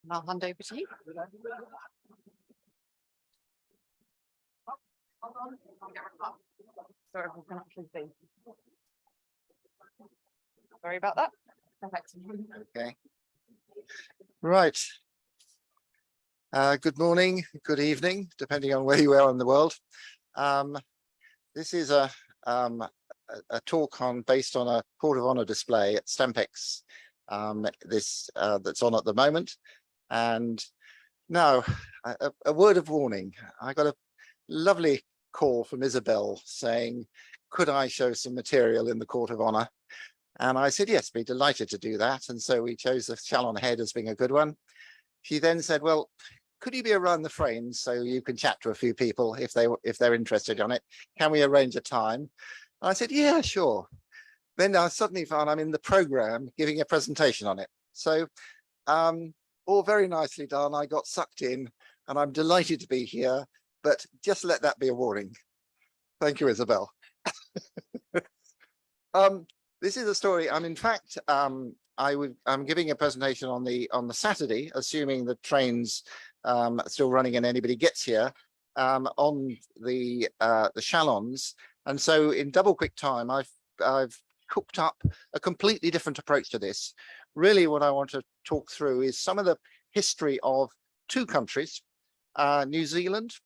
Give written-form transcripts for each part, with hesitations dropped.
And I'll hand over to you. So everyone can actually see. Sorry about that. Perfect. Okay. Right. Good morning, good evening, depending on where you are in the world. This is a talk based on a Court of Honour display at Stampex. That's on at the moment. And now, a word of warning. I got a lovely call from Isabel saying, could I show some material in the Court of Honour? And I said, yes, be delighted to do that. And so we chose the Chalon head as being a good one. She then said, well, could you be around the frames so you can chat to a few people if they're interested on it? Can we arrange a time? And I said, yeah, sure. Then I suddenly found I'm in the program giving a presentation on it. So all very nicely done. I got sucked in and I'm delighted to be here, but just let that be a warning. Thank you, Isabel. This is a story. In fact, I'm giving a presentation on the Saturday, assuming the train's still running and anybody gets here, on the Chalons. And so in double quick time, I've cooked up a completely different approach to this. Really, what I want to talk through is some of the history of two countries, New Zealand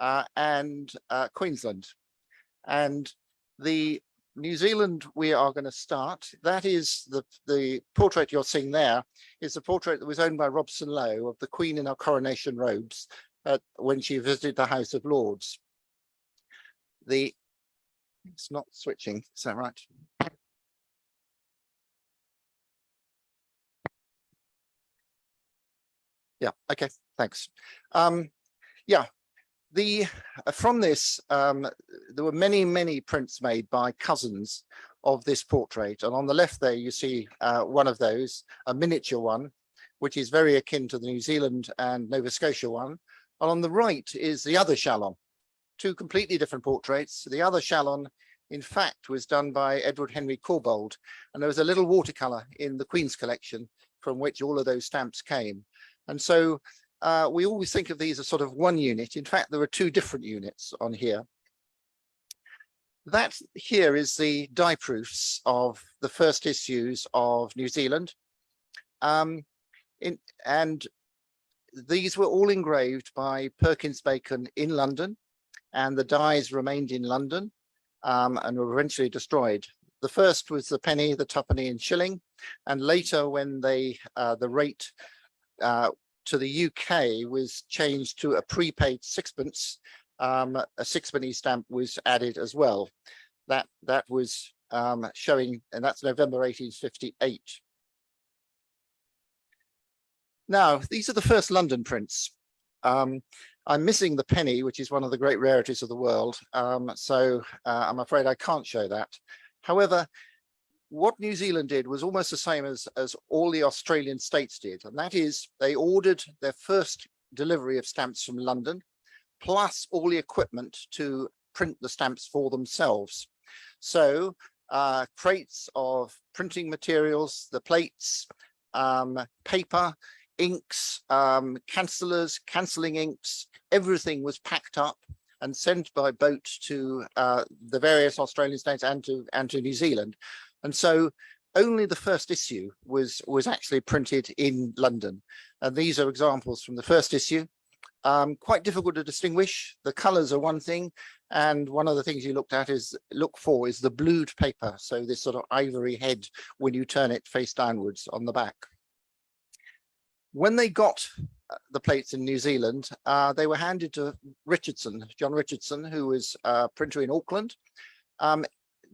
and Queensland. And the New Zealand we are going to start. That is the portrait you're seeing there is a portrait that was owned by Robson Lowe of the Queen in her coronation robes when she visited the House of Lords. It's not switching, is that right? Yeah, okay, thanks. Yeah. From this, there were many prints made by cousins of this portrait. And on the left there, you see one of those, a miniature one, which is very akin to the New Zealand and Nova Scotia one. And on the right is the other Chalon, two completely different portraits. The other Chalon, in fact, was done by Edward Henry Corbould. And there was a little watercolor in the Queen's collection from which all of those stamps came. And so we always think of these as sort of one unit. In fact, there are two different units on here. That here is the die proofs of the first issues of New Zealand. And these were all engraved by Perkins Bacon in London, and the dies remained in London and were eventually destroyed. The first was the penny, the twopenny and shilling, and later when the rate to the UK was changed to a prepaid sixpence, a sixpenny stamp was added as well. That was showing, and that's November 1858. Now, these are the first London prints. I'm missing the penny, which is one of the great rarities of the world. So I'm afraid I can't show that. However, what New Zealand did was almost the same as all the Australian states did. And that is they ordered their first delivery of stamps from London, plus all the equipment to print the stamps for themselves. So crates of printing materials, the plates, paper, inks, cancelling inks, everything was packed up and sent by boat to the various Australian states and to New Zealand. And so only the first issue was actually printed in London. And these are examples from the first issue. Quite difficult to distinguish. The colors are one thing. And one of the things you look for is the blued paper. So this sort of ivory head when you turn it face downwards on the back. When they got the plates in New Zealand, they were handed to Richardson, John Richardson, who was a printer in Auckland.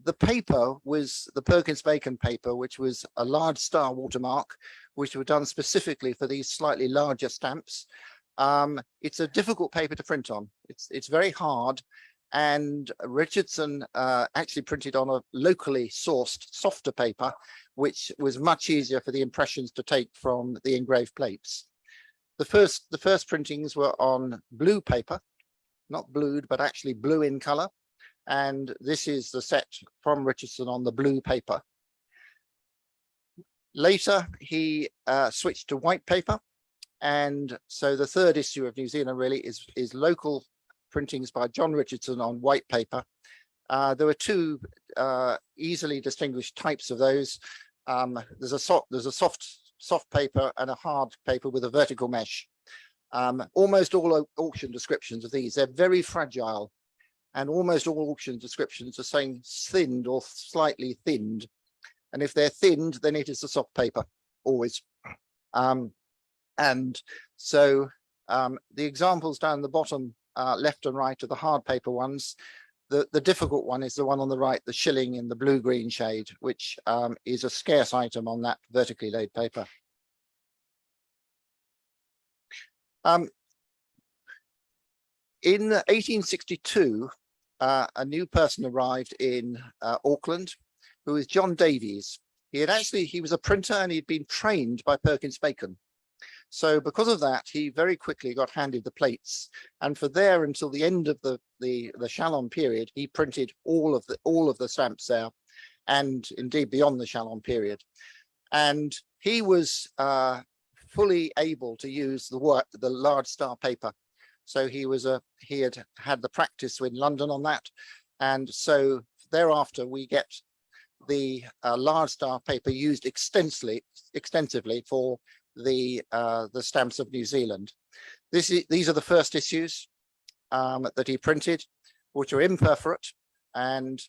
The paper was the Perkins Bacon paper, which was a large star watermark, which were done specifically for these slightly larger stamps. It's a difficult paper to print on. It's very hard. And Richardson actually printed on a locally sourced softer paper, which was much easier for the impressions to take from the engraved plates. The first printings were on blue paper, not blued, but actually blue in color. And this is the set from Richardson on the blue paper. Later, he switched to white paper, And so the third issue of New Zealand really is local printings by John Richardson on white paper. There were two easily distinguished types of those. There's a soft paper and a hard paper with a vertical mesh. Almost all auction descriptions of these, they're very fragile, and almost all auction descriptions are saying thinned or slightly thinned. And if they're thinned, then it is a soft paper, always. And so the examples down the bottom left and right are the hard paper ones. The difficult one is the one on the right, the shilling in the blue-green shade, which is a scarce item on that vertically laid paper. In 1862, a new person arrived in Auckland, who is John Davies. He was a printer, and he'd been trained by Perkins Bacon. So because of that, he very quickly got handed the plates, and for there until the end of the Chalon period, he printed all of the stamps there, and indeed beyond the Chalon period. And he was fully able to use the large star paper. So he had the practice in London on that, and so thereafter we get the large star paper used extensively for the stamps of New Zealand. These are the first issues that he printed, which are imperforate, and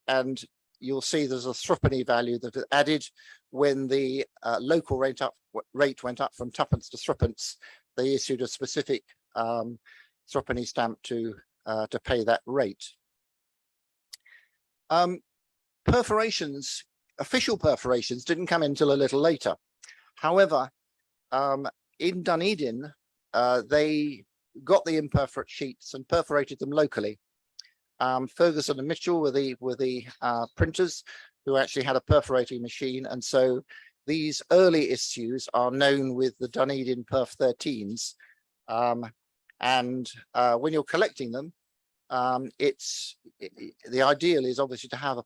and you'll see there's a threepenny value that is added when the local rate went up from twopence to threepence. They issued a specific threepenny stamp to pay that rate. Perforations, official perforations, didn't come in until a little later. However, in Dunedin, they got the imperforate sheets and perforated them locally. Ferguson and Mitchell were the printers who actually had a perforating machine, and so these early issues are known with the Dunedin Perf 13s. When you're collecting them, the ideal is obviously to have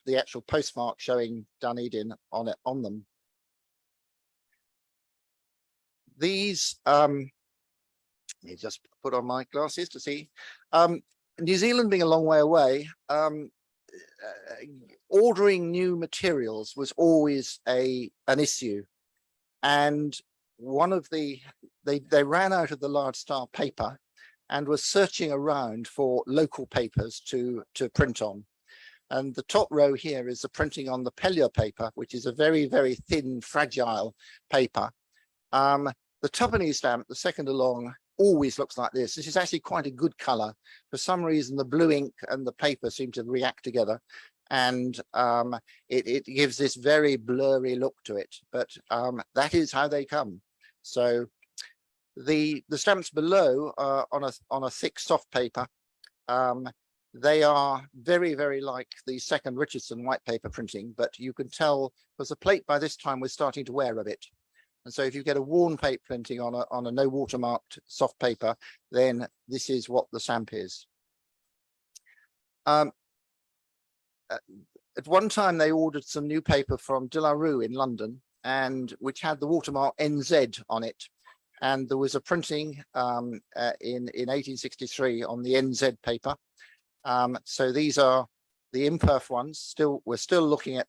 the actual postmark showing Dunedin on them. These, let me just put on my glasses to see. New Zealand being a long way away, ordering new materials was always an issue, and they ran out of the large star paper and were searching around for local papers to print on. And the top row here is the printing on the Pellier paper, which is a very, very thin, fragile paper. The twopenny stamp, the second along, always looks like this. This is actually quite a good color. For some reason, the blue ink and the paper seem to react together, and it gives this very blurry look to it, but that is how they come. So the stamps below on a thick soft paper, they are very, very like the second Richardson white paper printing, but you can tell because the plate by this time was starting to wear a bit. And so if you get a worn plate printing on a no watermarked soft paper, then this is what the stamp is. At one time they ordered some new paper from De La Rue in London, and which had the watermark NZ on it. And there was a printing in 1863 on the NZ paper. So these are the imperf ones. We're still looking at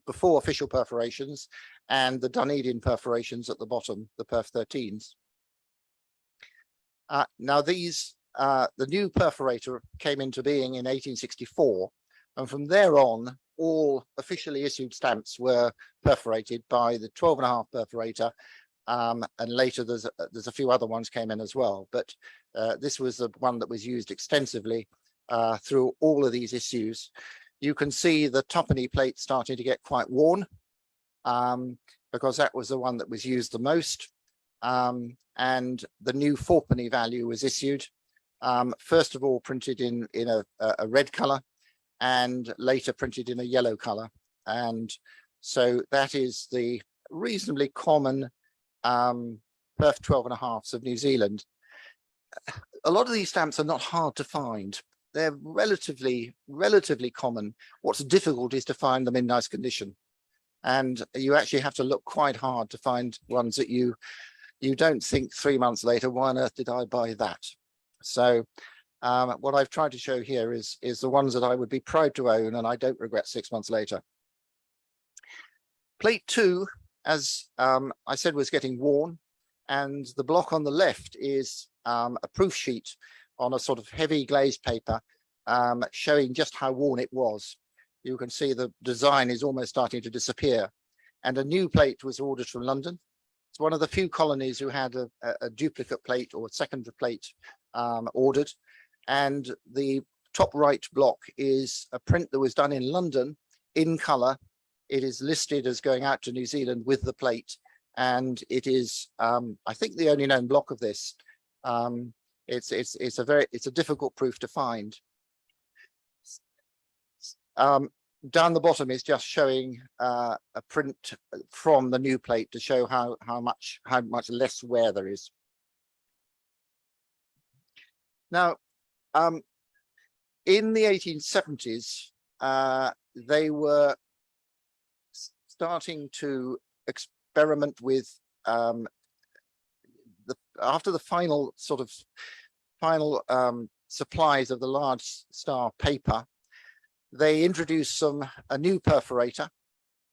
before official perforations, and the Dunedin perforations at the bottom, the Perf 13s. Now these, the new perforator came into being in 1864, and from there on, all officially issued stamps were perforated by the 12.5 perforator, and later there's a few other ones came in as well, but this was the one that was used extensively through all of these issues. You can see the twopenny plate starting to get quite worn, because that was the one that was used the most, and the new fourpenny value was issued, first of all printed in a red color, and later printed in a yellow color. And so that is the reasonably common Perf 12.5s of New Zealand. A lot of these stamps are not hard to find. They're relatively common. What's difficult is to find them in nice condition. And you actually have to look quite hard to find ones that you don't think 3 months later, why on earth did I buy that? So what I've tried to show here is the ones that I would be proud to own and I don't regret 6 months later. Plate 2, as I said, was getting worn, and the block on the left is a proof sheet on a sort of heavy glazed paper showing just how worn it was. You can see the design is almost starting to disappear, and a new plate was ordered from London. It's one of the few colonies who had a duplicate plate or a second plate ordered, and the top right block is a print that was done in London in colour. It is listed as going out to New Zealand with the plate, and it is I think the only known block of this. It's a difficult proof to find. Down the bottom is just showing a print from the new plate to show how much less wear there is. Now, in the 1870s, they were starting to experiment with after the final supplies of the large star paper. They introduced a new perforator.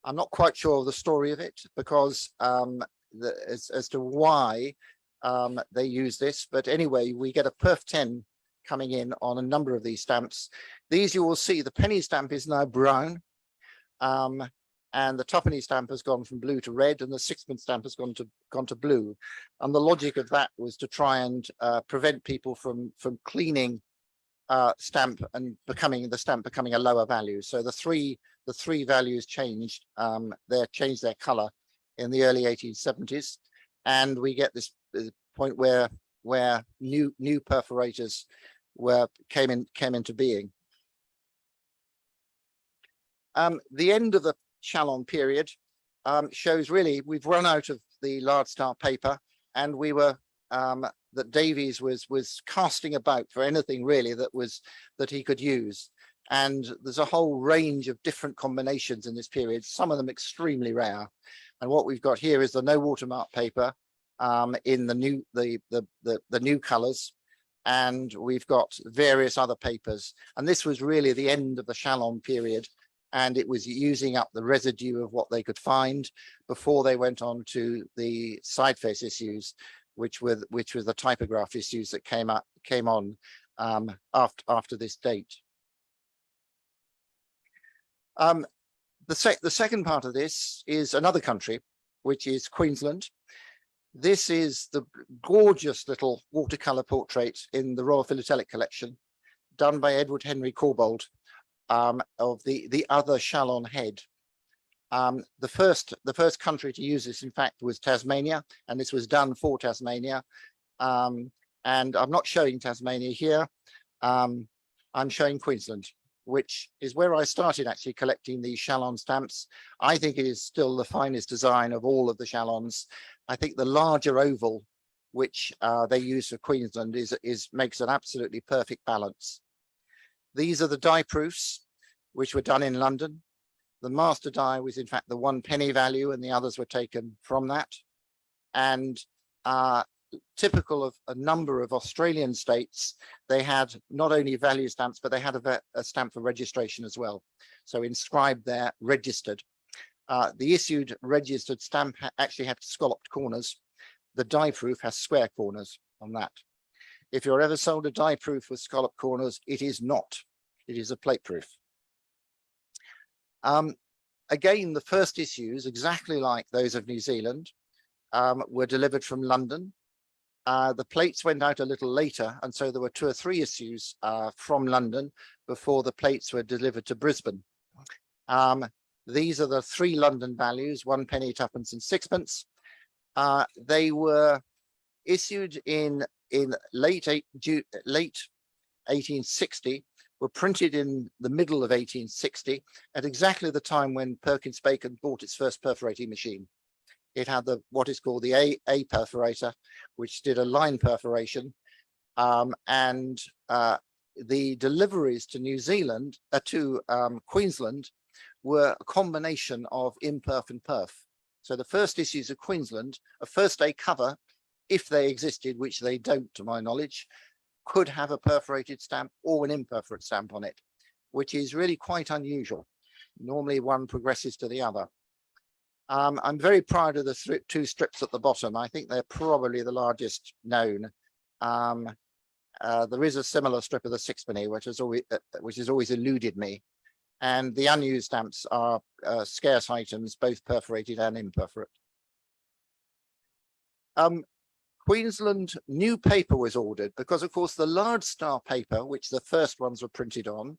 I'm not quite sure of the story of it because as to why they use this, but anyway, we get a Perf 10 coming in on a number of these stamps. These you will see the penny stamp is now brown, and the twopenny stamp has gone from blue to red, and the sixpence stamp has gone to blue. And the logic of that was to try and prevent people from cleaning stamp and the stamp becoming a lower value. So the three values changed. They changed their color in the early 1870s, and we get this point where new perforators came into being. The end of the Chalon period shows really we've run out of the large star paper, and we were that Davies was casting about for anything really that he could use. And there's a whole range of different combinations in this period, some of them extremely rare. And what we've got here is the no watermark paper in the new colors, and we've got various other papers. And this was really the end of the Chalon period, and it was using up the residue of what they could find before they went on to the side face issues, which were the typograph issues that came on after this date. The second part of this is another country, which is Queensland. This is the gorgeous little watercolor portrait in the Royal Philatelic collection, done by Edward Henry Corbould, of the other Chalon head. The first country to use this, in fact, was Tasmania, and this was done for Tasmania. And I'm not showing Tasmania here. I'm showing Queensland, which is where I started actually collecting these Chalon stamps. I think it is still the finest design of all of the Chalons. I think the larger oval, which they use for Queensland, makes an absolutely perfect balance. These are the die proofs, which were done in London. The master die was in fact the 1 penny value, and the others were taken from that. And typical of a number of Australian states, they had not only value stamps, but they had a stamp for registration as well. So inscribed there, registered. The issued registered stamp actually had scalloped corners. The die proof has square corners on that. If you're ever sold a die proof with scalloped corners, it is not. It is a plate proof. Again, the first issues, exactly like those of New Zealand, were delivered from London. The plates went out a little later, and so there were 2 or 3 issues from London before the plates were delivered to Brisbane. These are the 3 London values: 1 penny, 2pence, and 6pence. They were issued in late 1860, were printed in the middle of 1860, at exactly the time when Perkins Bacon bought its first perforating machine. It had what is called the A perforator, which did a line perforation, and the deliveries to New Zealand, to Queensland, were a combination of imperf and perf. So the first issues of Queensland, a first day cover, if they existed, which they don't to my knowledge, could have a perforated stamp or an imperforate stamp on it, which is really quite unusual. Normally one progresses to the other. I'm very proud of the two strips at the bottom. I think they're probably the largest known. There is a similar strip of the sixpenny, which has always eluded me. And the unused stamps are scarce items, both perforated and imperforate. Queensland new paper was ordered because, of course, the large star paper, which the first ones were printed on,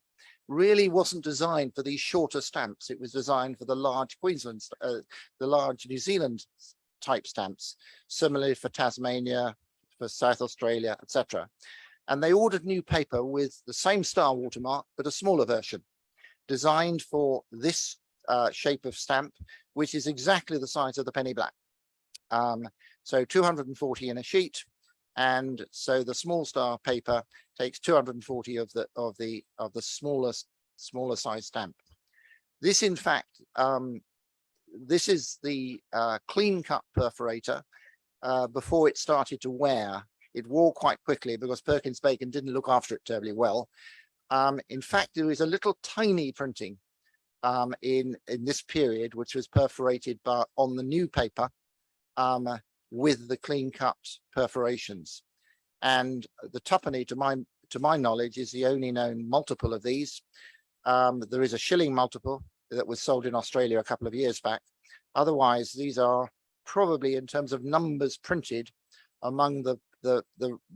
really wasn't designed for these shorter stamps. It was designed for the large Queensland, the large New Zealand type stamps, similarly for Tasmania, for South Australia, etc. And they ordered new paper with the same star watermark, but a smaller version, designed for this shape of stamp, which is exactly the size of the penny black. So 240 in a sheet, and so the small star paper takes 240 of the smaller size stamp. This, in fact, this is the clean cut perforator before it started to wear. It wore quite quickly because Perkins Bacon didn't look after it terribly well. In fact, there is a little tiny printing in this period, which was perforated on the new paper with the clean cut perforations. And the tuppenny, to my knowledge, is the only known multiple of these. There is a shilling multiple that was sold in Australia a couple of years back. Otherwise, these are probably, in terms of numbers printed, among the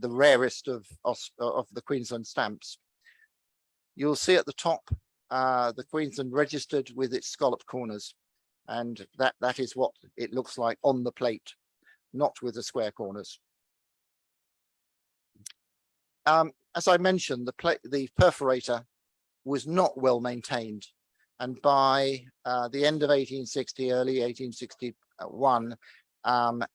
rarest of the Queensland stamps. You'll see at the top the Queensland registered with its scalloped corners, and that is what it looks like on the plate, not with the square corners. As I mentioned, the perforator was not well maintained, and by the end of 1860, early 1861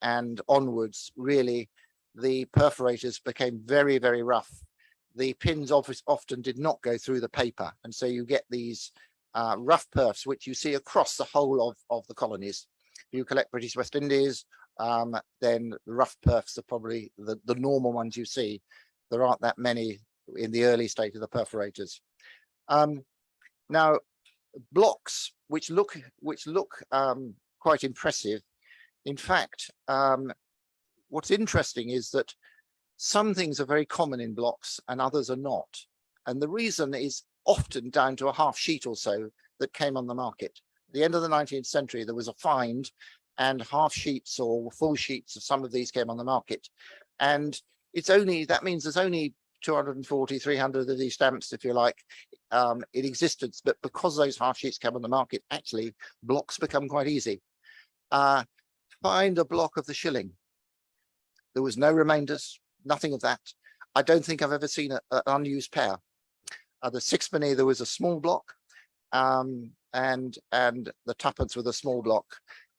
and onwards, really, the perforators became very, very rough. The pins often did not go through the paper, and so you get these rough perfs, which you see across the whole of the colonies. If you collect British West Indies, then the rough perfs are probably the normal ones you see. There aren't that many in the early state of the perforators. Now, blocks which look quite impressive. In fact, what's interesting is that some things are very common in blocks and others are not. And the reason is often down to a half sheet or so that came on the market. At the end of the 19th century, there was a find, and half sheets or full sheets of some of these came on the market. And that means there's only 240, 300 of these stamps, if you like, in existence. But because those half sheets came on the market, actually blocks become quite easy. Find a block of the shilling. There was no remainders, nothing of that. I don't think I've ever seen an unused pair. The sixpenny, there was a small block, and the tuppence with a small block.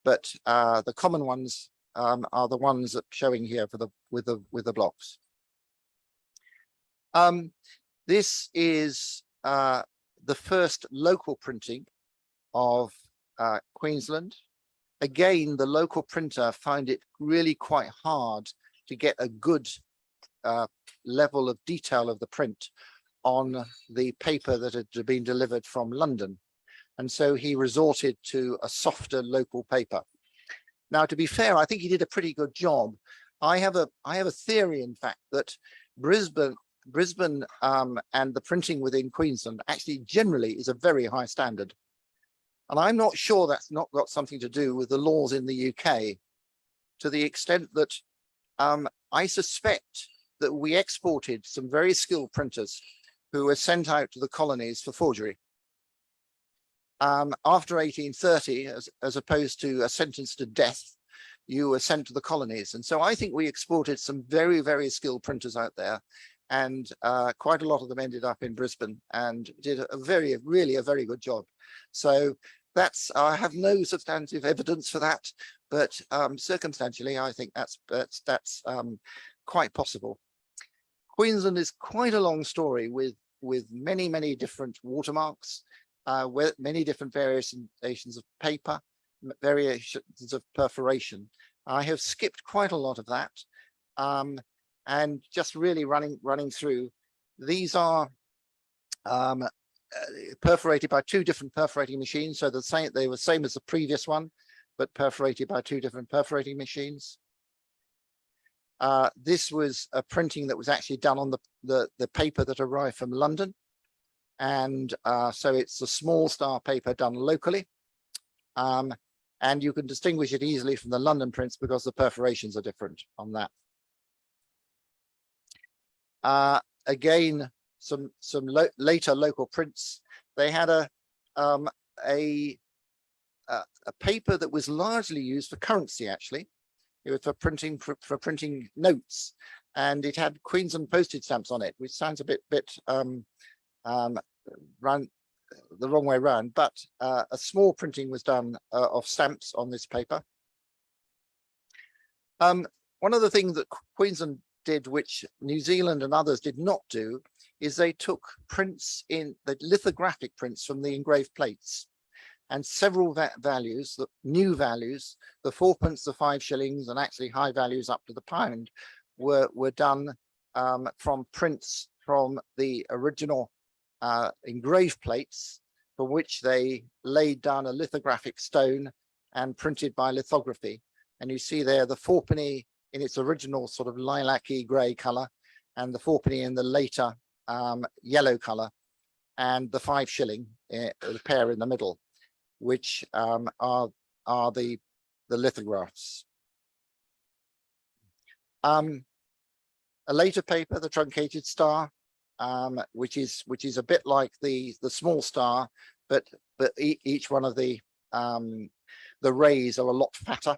But the common ones are the ones that showing here with the blocks. This is the first local printing of Queensland. Again, the local printer found it really quite hard to get a good level of detail of the print on the paper that had been delivered from London. And so he resorted to a softer local paper. Now, to be fair, I think he did a pretty good job. I have a theory, in fact, that Brisbane and the printing within Queensland actually generally is a very high standard. And I'm not sure that's not got something to do with the laws in the UK, to the extent that I suspect that we exported some very skilled printers who were sent out to the colonies for forgery. After 1830, as opposed to a sentence to death, you were sent to the colonies. And so I think we exported some very, very skilled printers out there, and quite a lot of them ended up in Brisbane and did really a very good job. So I have no substantive evidence for that, but circumstantially, I think that's quite possible. Queensland is quite a long story with many, many different watermarks. with many different variations of paper, variations of perforation. I have skipped quite a lot of that, and just really running through. These are perforated by two different perforating machines, so they were same as the previous one, but perforated by two different perforating machines. This was a printing that was actually done on the paper that arrived from London, and so it's a small star paper done locally, and you can distinguish it easily from the London prints because the perforations are different on that. Again, some later local prints. They had a paper that was largely used for currency. Actually, it was for printing notes, and it had Queensland postage stamps on it, which sounds a bit run the wrong way around. But a small printing was done of stamps on this paper. One of the things that Queensland did, which New Zealand and others did not do, is they took prints in the lithographic prints from the engraved plates, and several values, the new values, the 4p, the 5 shillings, and actually high values up to the pound were done from prints from the original engraved plates, for which they laid down a lithographic stone and printed by lithography. And you see there the 4p in its original sort of lilac-y grey colour, and the 4p in the later yellow colour, and the 5 shilling, the pair in the middle, which are the lithographs. A later paper, the truncated star, which is a bit like the small star, but each one of the rays are a lot fatter.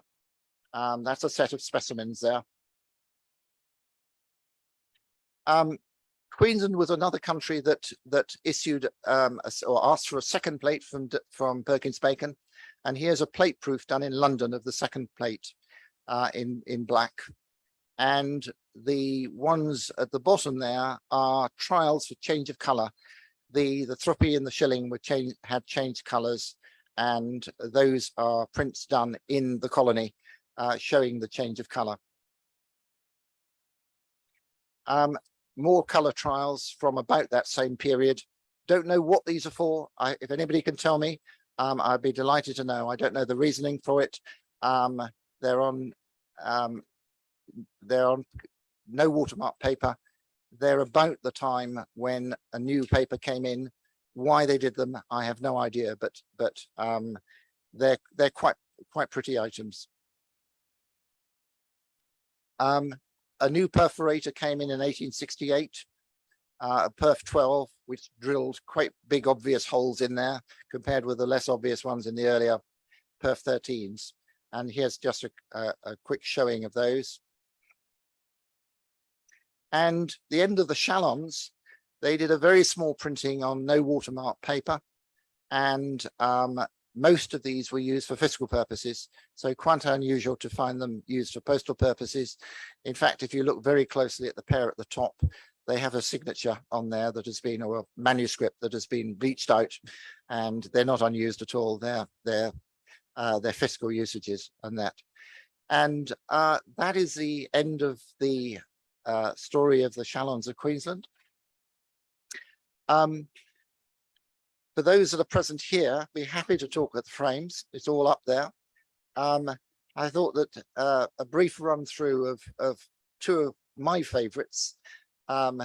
That's a set of specimens there. Queensland was another country that issued or asked for a second plate from Perkins Bacon, and here's a plate proof done in London of the second plate in black. And the ones at the bottom there are trials for change of colour. The thruppy and the shilling had changed colours, and those are prints done in the colony showing the change of colour. More colour trials from about that same period. Don't know what these are for. If anybody can tell me, I'd be delighted to know. I don't know the reasoning for it. They're on no watermark paper. They're about the time when a new paper came in. Why they did them, I have no idea, but they're quite pretty items. A new perforator came in 1868, a Perf 12, which drilled quite big obvious holes in there compared with the less obvious ones in the earlier Perf 13s. And here's just a quick showing of those. And the end of the Chalons, they did a very small printing on no watermark paper, and most of these were used for fiscal purposes, so quite unusual to find them used for postal purposes. In fact, if you look very closely at the pair at the top, they have a signature on there that has been, or a manuscript that has been bleached out, and they're not unused at all. They're fiscal usages and that. And that is the end of the story of the Chalons of Queensland. For those that are present here, be happy to talk at the frames. It's all up there. I thought that a brief run through of two of my favorites,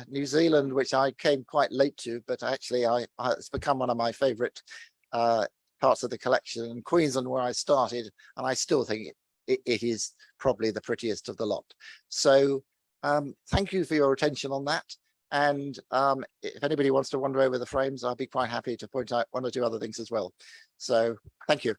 New Zealand, which I came quite late to, but actually it's become one of my favorite parts of the collection, and Queensland, where I started, and I still think it is probably the prettiest of the lot. So thank you for your attention on that. And if anybody wants to wander over the frames, I'll be quite happy to point out one or two other things as well. So thank you.